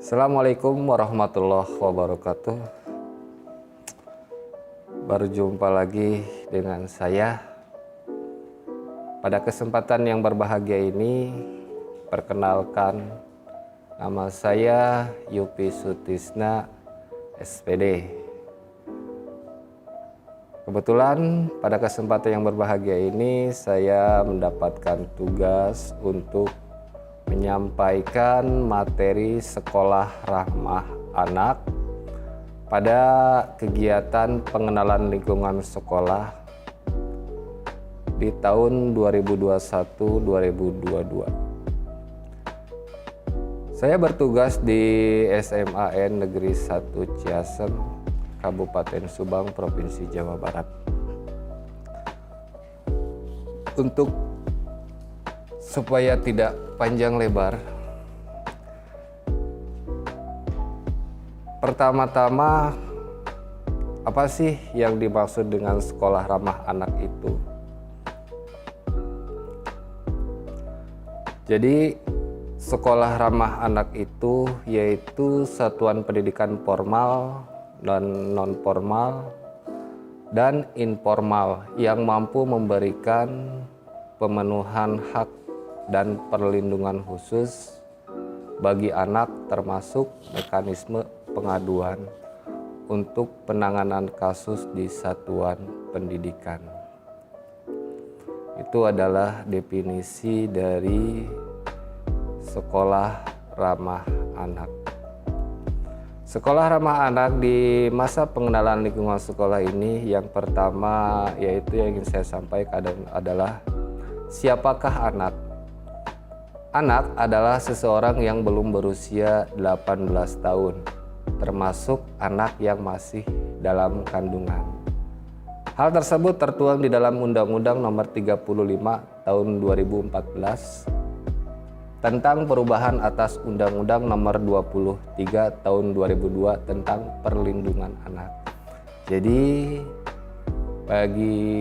Assalamualaikum warahmatullahi wabarakatuh. Berjumpa lagi dengan saya. Pada kesempatan yang berbahagia ini, perkenalkan, nama saya Yupi Sutisna, SPD. Kebetulan pada kesempatan yang berbahagia ini saya mendapatkan tugas untuk menyampaikan materi sekolah ramah anak pada kegiatan pengenalan lingkungan sekolah di tahun 2021-2022. Saya bertugas di SMAN Negeri 1 Ciasem, Kabupaten Subang, Provinsi Jawa Barat. Untuk supaya tidak panjang lebar, pertama-tama apa sih yang dimaksud dengan sekolah ramah anak itu? Jadi sekolah ramah anak itu yaitu satuan pendidikan formal dan non-formal dan informal yang mampu memberikan pemenuhan hak dan perlindungan khusus bagi anak, termasuk mekanisme pengaduan untuk penanganan kasus di satuan pendidikan. Itu adalah definisi dari sekolah ramah anak. Sekolah ramah anak di masa pengenalan lingkungan sekolah ini, yang pertama yaitu yang ingin saya sampaikan adalah siapakah anak? Anak adalah seseorang yang belum berusia 18 tahun, termasuk anak yang masih dalam kandungan. Hal tersebut tertuang di dalam Undang-Undang Nomor 35 Tahun 2014 tentang perubahan atas Undang-Undang Nomor 23 Tahun 2002 tentang perlindungan anak. Jadi bagi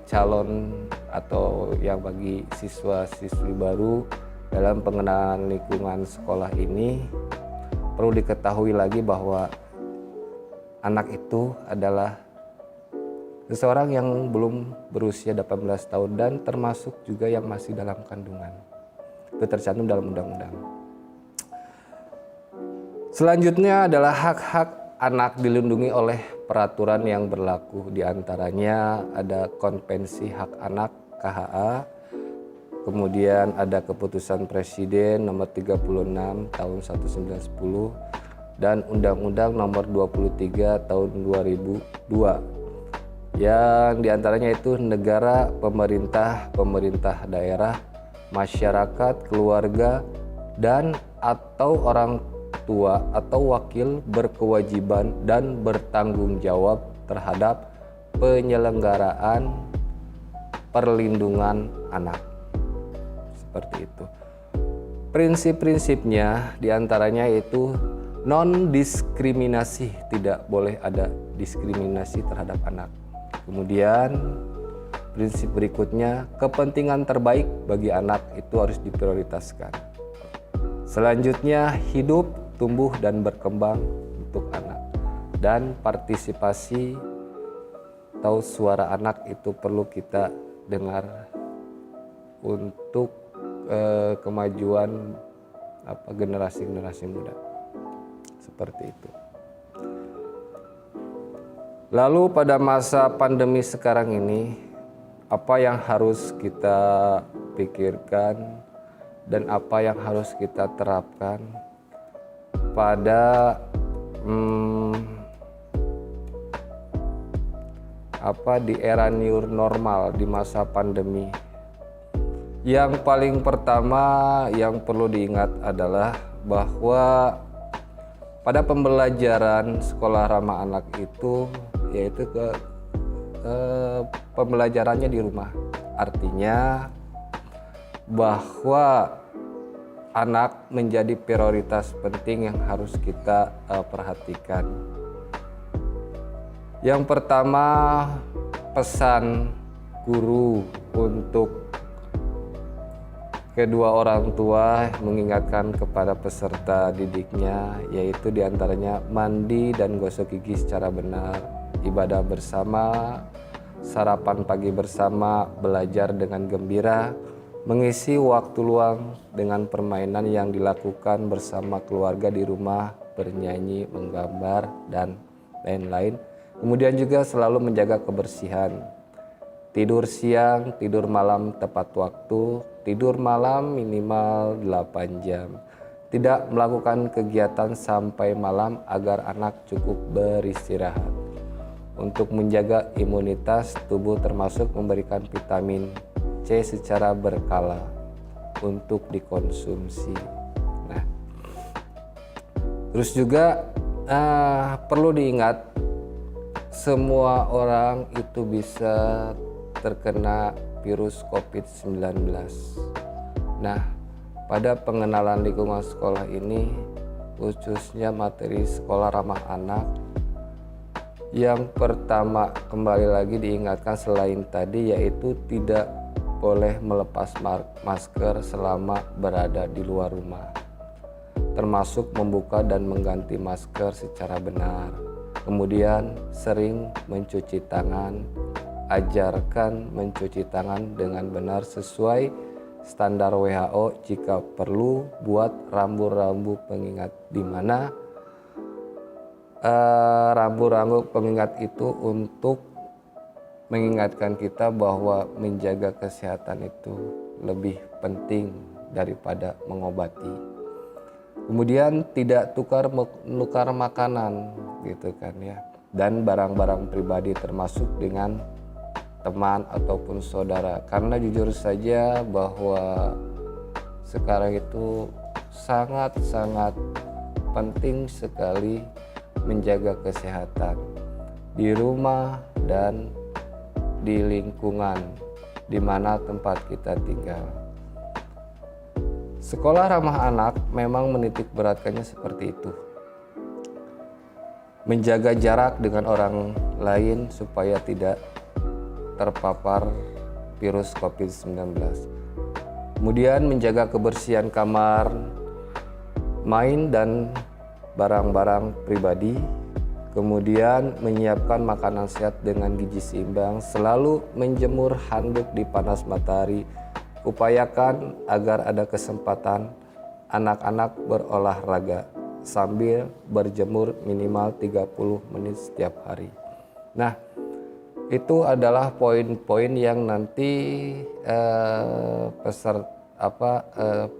calon atau yang bagi siswa-siswi baru dalam pengenalan lingkungan sekolah ini, perlu diketahui lagi bahwa anak itu adalah seseorang yang belum berusia 18 tahun dan termasuk juga yang masih dalam kandungan. Itu tercantum dalam undang-undang. Selanjutnya adalah hak-hak anak dilindungi oleh peraturan yang berlaku. Di antaranya ada Konvensi Hak Anak KHA, kemudian ada Keputusan Presiden Nomor 36 Tahun 1910 dan Undang-Undang Nomor 23 Tahun 2002. Yang diantaranya itu negara, pemerintah daerah, masyarakat, keluarga, dan atau orang tua atau wakil berkewajiban dan bertanggung jawab terhadap penyelenggaraan perlindungan anak. Seperti itu. Prinsip-prinsipnya diantaranya yaitu non-diskriminasi, tidak boleh ada diskriminasi terhadap anak. Kemudian prinsip berikutnya, kepentingan terbaik bagi anak itu harus diprioritaskan. Selanjutnya, hidup, tumbuh, dan berkembang untuk anak. Dan partisipasi atau suara anak itu perlu kita dengar untuk kemajuan generasi-generasi muda. Seperti itu. Lalu pada masa pandemi sekarang ini, apa yang harus kita pikirkan dan apa yang harus kita terapkan pada di era new normal di masa pandemi. Yang paling pertama yang perlu diingat adalah bahwa pada pembelajaran sekolah ramah anak itu yaitu pembelajarannya di rumah. Artinya bahwa anak menjadi prioritas penting yang harus kita perhatikan. Yang pertama, pesan guru untuk kedua orang tua mengingatkan kepada peserta didiknya, yaitu diantaranya mandi dan gosok gigi secara benar, ibadah bersama, sarapan pagi bersama, belajar dengan gembira, mengisi waktu luang dengan permainan yang dilakukan bersama keluarga di rumah, bernyanyi, menggambar, dan lain-lain. Kemudian juga selalu menjaga kebersihan. Tidur siang, tidur malam tepat waktu, tidur malam minimal 8 jam. Tidak melakukan kegiatan sampai malam agar anak cukup beristirahat. Untuk menjaga imunitas tubuh termasuk memberikan vitamin C secara berkala untuk dikonsumsi. Nah, terus juga perlu diingat semua orang itu bisa terkena virus COVID-19. Nah, pada pengenalan lingkungan sekolah ini, khususnya materi sekolah ramah anak, yang pertama kembali lagi diingatkan selain tadi, yaitu tidak boleh melepas masker selama berada di luar rumah, termasuk membuka dan mengganti masker secara benar. Kemudian sering mencuci tangan. Ajarkan mencuci tangan dengan benar sesuai standar WHO. Jika perlu, buat rambu-rambu pengingat, di mana rambu-rambu pengingat itu untuk mengingatkan kita bahwa menjaga kesehatan itu lebih penting daripada mengobati. Kemudian tidak tukar-menukar makanan gitu kan ya, dan barang-barang pribadi termasuk dengan teman ataupun saudara, karena jujur saja bahwa sekarang itu sangat-sangat penting sekali menjaga kesehatan di rumah dan di lingkungan di mana tempat kita tinggal. Sekolah ramah anak memang menitik beratkannya seperti itu. Menjaga jarak dengan orang lain supaya tidak terpapar virus COVID-19. Kemudian menjaga kebersihan kamar, main dan barang-barang pribadi. Kemudian menyiapkan makanan sehat dengan gizi seimbang, selalu menjemur handuk di panas matahari. Upayakan agar ada kesempatan anak-anak berolahraga sambil berjemur minimal 30 menit setiap hari. Nah, itu adalah poin-poin yang nanti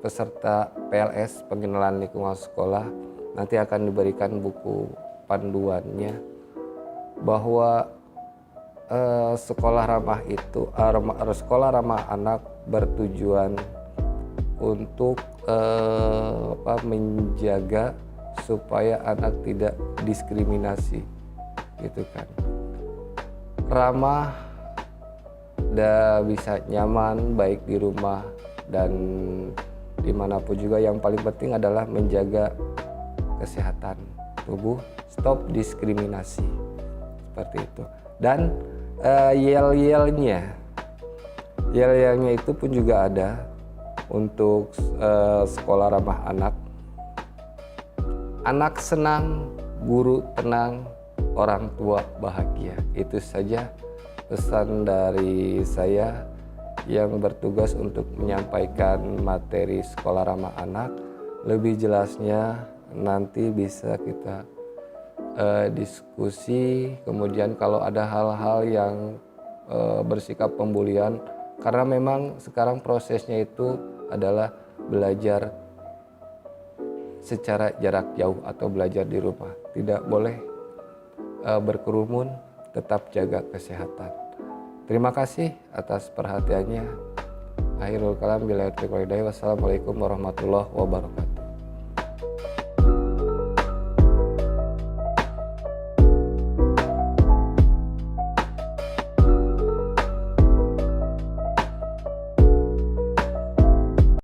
peserta PLS pengenalan lingkungan sekolah nanti akan diberikan buku panduannya, bahwa sekolah ramah anak bertujuan untuk menjaga supaya anak tidak diskriminasi, gitu kan. Ramah dan bisa nyaman baik di rumah dan dimanapun juga. Yang paling penting adalah menjaga kesehatan tubuh, stop diskriminasi, seperti itu. Dan yel-yelnya itu pun juga ada untuk sekolah ramah anak. Anak senang, guru tenang, orang tua bahagia. Itu saja pesan dari saya yang bertugas untuk menyampaikan materi sekolah ramah anak. Lebih jelasnya nanti bisa kita diskusi. Kemudian kalau ada hal-hal yang bersikap pembulian, karena memang sekarang prosesnya itu adalah belajar secara jarak jauh atau belajar di rumah. Tidak boleh berkerumun, tetap jaga kesehatan. Terima kasih atas perhatiannya. Akhirul kalam, wassalamualaikum warahmatullahi wabarakatuh.